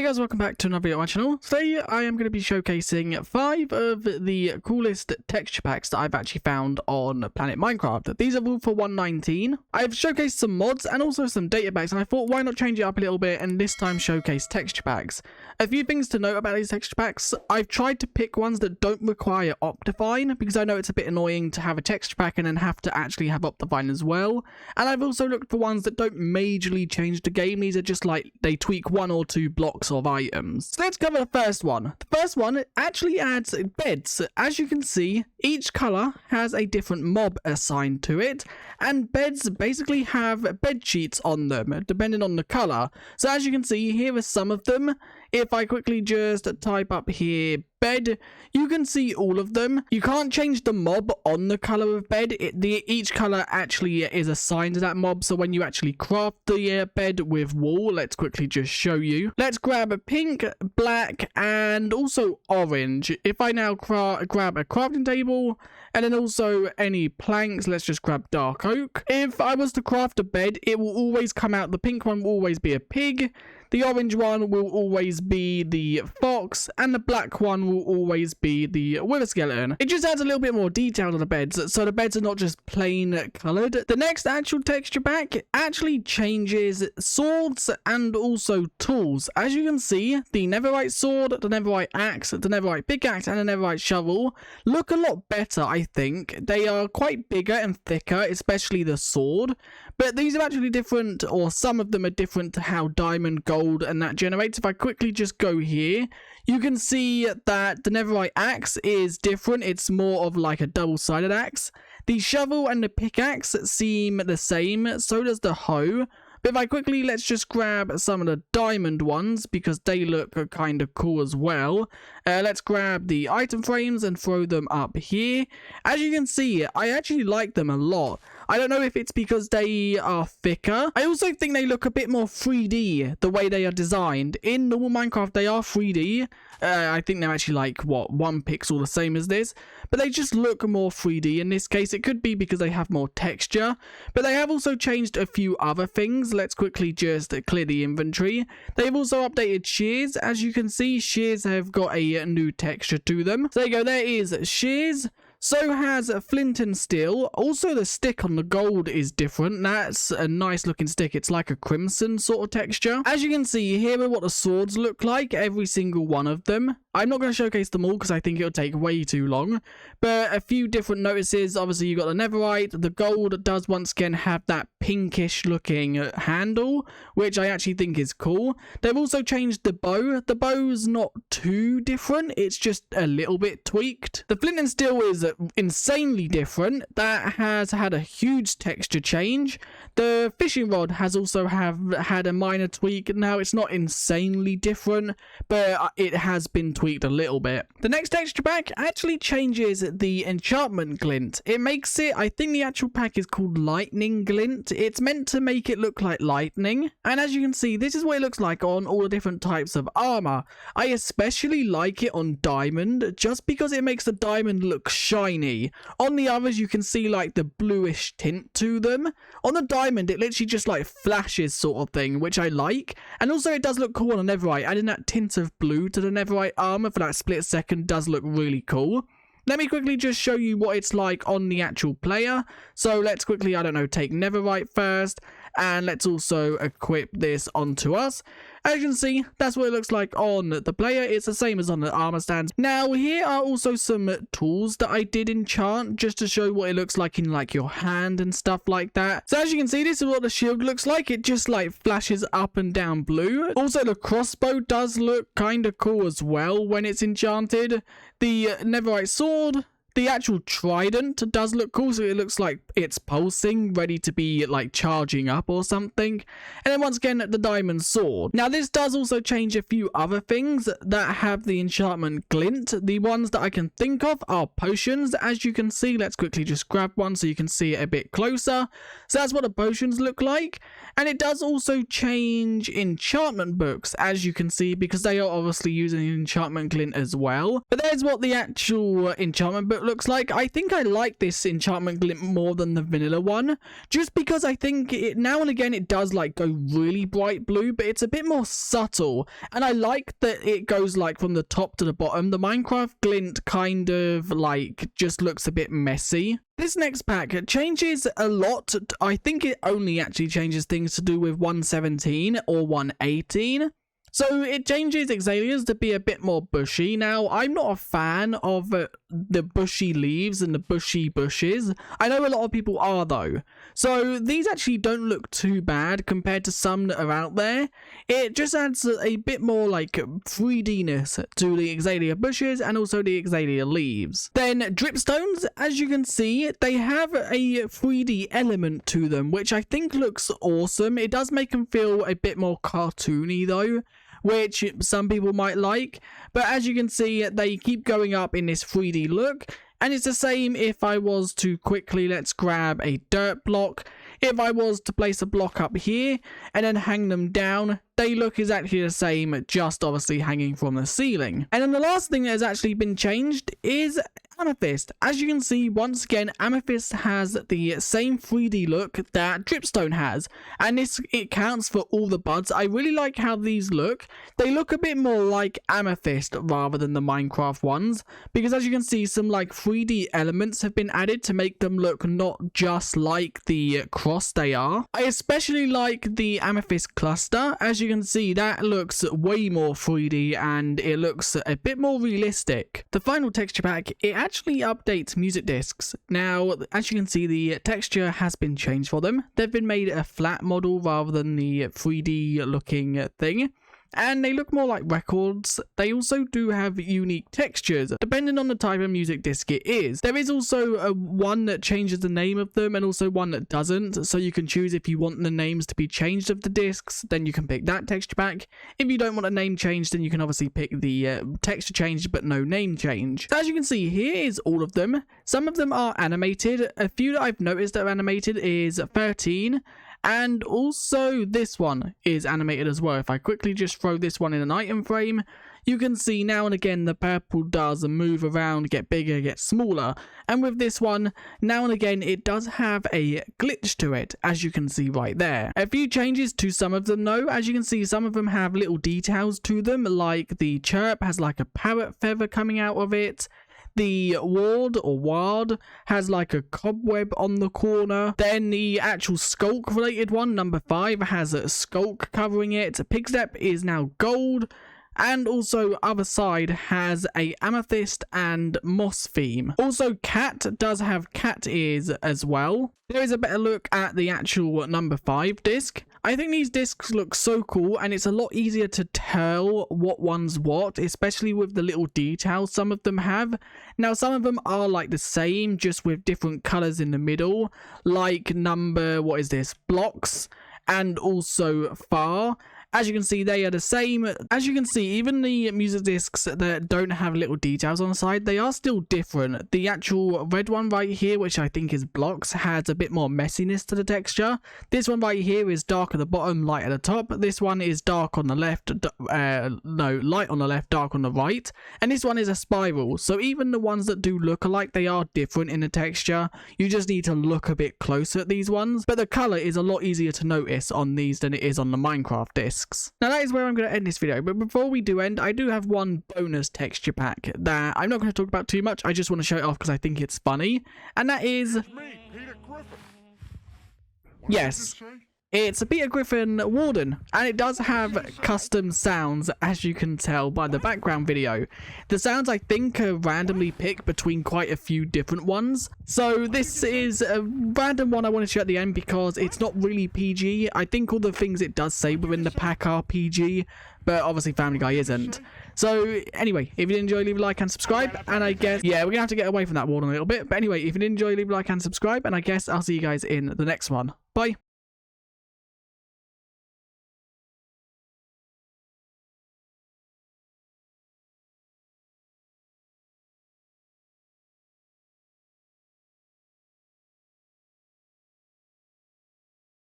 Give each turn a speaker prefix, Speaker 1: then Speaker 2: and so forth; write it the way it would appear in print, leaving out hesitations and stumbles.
Speaker 1: Hey guys, welcome back to another video on my channel. Today I am going to be showcasing 5 of the coolest texture packs that I've actually found on Planet Minecraft. These are all for 119. I've showcased some mods and also some data packs, and I thought why not change it up a little bit and this time showcase texture packs. A few things to note about these texture packs. I've tried to pick ones that don't require Optifine because I know it's a bit annoying to have a texture pack and then have to actually have Optifine as well. And I've also looked for ones that don't majorly change the game. These are just like they tweak 1 or 2 blocks of items. So let's cover the first one. The first one actually adds beds. As you can see, each color has a different mob assigned to it, and beds basically have bed sheets on them depending on the color. So as you can see, here are some of them. If I quickly just type up here bed, you can see all of them. You can't change the mob on the color of bed. Each color actually is assigned to that mob. So when you actually craft the bed with wool, let's quickly just show you. Let's grab a pink, black, and also orange. If I now grab a crafting table and then also any planks, let's just grab dark oak. If I was to craft a bed, it will always come out. The pink one will always be a pig. The orange one will always be the fox, and the black one will always be the wither skeleton. It just adds a little bit more detail to the beds, so the beds are not just plain coloured. The next actual texture pack actually changes swords and also tools. As you can see, the netherite sword, the netherite axe, the netherite pickaxe, and the netherite shovel look a lot better, I think. They are quite bigger and thicker, especially the sword. But these are actually different, or some of them are different to how diamond, gold, and that generates. If I quickly just go here, you can see that the netherite axe is different. It's more of like a double-sided axe. The shovel and the pickaxe seem the same, so does the hoe. But if I quickly, let's just grab some of the diamond ones because they look kind of cool as well. Let's grab the item frames and throw them up here. As you can see, I actually like them a lot. I don't know if it's because they are thicker. I also think they look a bit more 3D the way they are designed. In normal Minecraft, they are 3D. I think they're actually like, what, 1 pixel the same as this. But they just look more 3D in this case. It could be because they have more texture. But they have also changed a few other things. Let's quickly just clear the inventory. They've also updated shears. As you can see, shears have got a new texture to them. So there you go, there is shears. So has flint and steel. Also the stick on the gold is different. That's a nice looking stick. It's like a crimson sort of texture. As you can see, here are what the swords look like, every single one of them. I'm not going to showcase them all because I think it'll take way too long. But a few different notices. Obviously, you've got the netherite. The gold does once again have that pinkish looking handle, which I actually think is cool. They've also changed the bow. The bow's not too different. It's just a little bit tweaked. The flint and steel is insanely different. That has had a huge texture change. The fishing rod has also had a minor tweak. Now, it's not insanely different, but it has been tweaked a little bit. The next texture pack actually changes the enchantment glint. It makes it, I think the actual pack is called lightning glint. It's meant to make it look like lightning, and as you can see, this is what it looks like on all the different types of armor. I especially like it on diamond just because it makes the diamond look shiny. On the others, you can see like the bluish tint to them. On the diamond, it literally just like flashes sort of thing, which I like. And also it does look cool on the netherite. Adding that tint of blue to the netherite armor for that split second does look really cool. Let me quickly just show you what it's like on the actual player. So let's quickly, I don't know, take netherite first. And let's also equip this onto us. As you can see, that's what it looks like on the player. It's the same as on the armor stands. Now, here are also some tools that I did enchant just to show what it looks like in like your hand and stuff like that. So as you can see, this is what the shield looks like. It just like flashes up and down blue. Also, the crossbow does look kind of cool as well when it's enchanted. The netherite sword, the actual trident does look cool, so it looks like it's pulsing, ready to be like charging up or something. And then once again, the diamond sword. Now this does also change a few other things that have the enchantment glint. The ones that I can think of are potions. As you can see, let's quickly just grab one so you can see it a bit closer. So that's what the potions look like. And it does also change enchantment books, as you can see, because they are obviously using enchantment glint as well. But there's what the actual enchantment book looks like. I think I like this enchantment glint more than the vanilla one, just because I think it now and again it does like go really bright blue, but it's a bit more subtle, and I like that it goes like from the top to the bottom. The Minecraft glint kind of like just looks a bit messy. This next pack changes a lot. I think it only actually changes things to do with 117 or 118. So it changes Xavier's to be a bit more bushy. Now, I'm not a fan of the bushy leaves and the bushy bushes. I know a lot of people are though. So these actually don't look too bad compared to some that are out there. It just adds a bit more like 3D-ness to the Xavier bushes and also the Xavier leaves. Then dripstones, as you can see, they have a 3D element to them, which I think looks awesome. It does make them feel a bit more cartoony though, which some people might like, but as you can see, they keep going up in this 3D look, and it's the same if I was to quickly, let's grab a dirt block. If I was to place a block up here and then hang them down, they look exactly the same, just obviously hanging from the ceiling. And then the last thing that has actually been changed is Amethyst. As you can see, once again, Amethyst has the same 3D look that Dripstone has, and it counts for all the buds. I really like how these look. They look a bit more like Amethyst rather than the Minecraft ones, because as you can see, some like 3D elements have been added to make them look not just like the cross they are. I especially like the Amethyst cluster. As you can see, that looks way more 3D and it looks a bit more realistic. The final texture pack, it actually updates music discs. Now, as you can see, the texture has been changed for them. They've been made a flat model rather than the 3D looking thing, and they look more like records. They also do have unique textures, depending on the type of music disc it is. There is also one that changes the name of them and also one that doesn't, so you can choose if you want the names to be changed of the discs, then you can pick that texture pack. If you don't want a name change, then you can obviously pick the texture change but no name change. So as you can see, here is all of them. Some of them are animated. A few that I've noticed that are animated is 13, and also this one is animated as well. If I quickly just throw this one in an item frame, you can see now and again the purple does move around, get bigger, get smaller. And with this one, now and again it does have a glitch to it, as you can see right there. A few changes to some of them though. As you can see, some of them have little details to them, like the chirp has like a parrot feather coming out of it. The ward or ward has like a cobweb on the corner. Then the actual skulk related one, number 5, has a skulk covering it. Pigstep is now gold. And also other side has a amethyst and moss theme. Also cat does have cat ears as well. There is a better look at the actual number 5 disc. I think these discs look so cool, and it's a lot easier to tell what one's what, especially with the little details some of them have. Now some of them are like the same, just with different colors in the middle, like number, what is this, blocks, and also far. As you can see, they are the same. As you can see, even the music discs that don't have little details on the side, they are still different. The actual red one right here, which I think is blocks, has a bit more messiness to the texture. This one right here is dark at the bottom, light at the top. This one is dark on the left, light on the left, dark on the right. And this one is a spiral. So even the ones that do look alike, they are different in the texture. You just need to look a bit closer at these ones. But the color is a lot easier to notice on these than it is on the Minecraft disc. Now that is where I'm going to end this video, but before we do end, I do have one bonus texture pack that I'm not going to talk about too much. I just want to show it off because I think it's funny, and that is, yes, it's a Peter Griffin Warden, and it does have custom sounds, as you can tell by the background video. The sounds I think are randomly picked between quite a few different ones. So this is a random one I want to show at the end because it's not really PG. I think all the things it does say within the pack are PG, but obviously Family Guy isn't. So anyway, if you did enjoy, leave a like and subscribe, and I guess, yeah, we're gonna have to get away from that Warden a little bit, but anyway, if you did enjoy, leave a like and subscribe, and I guess I'll see you guys in the next one. Bye.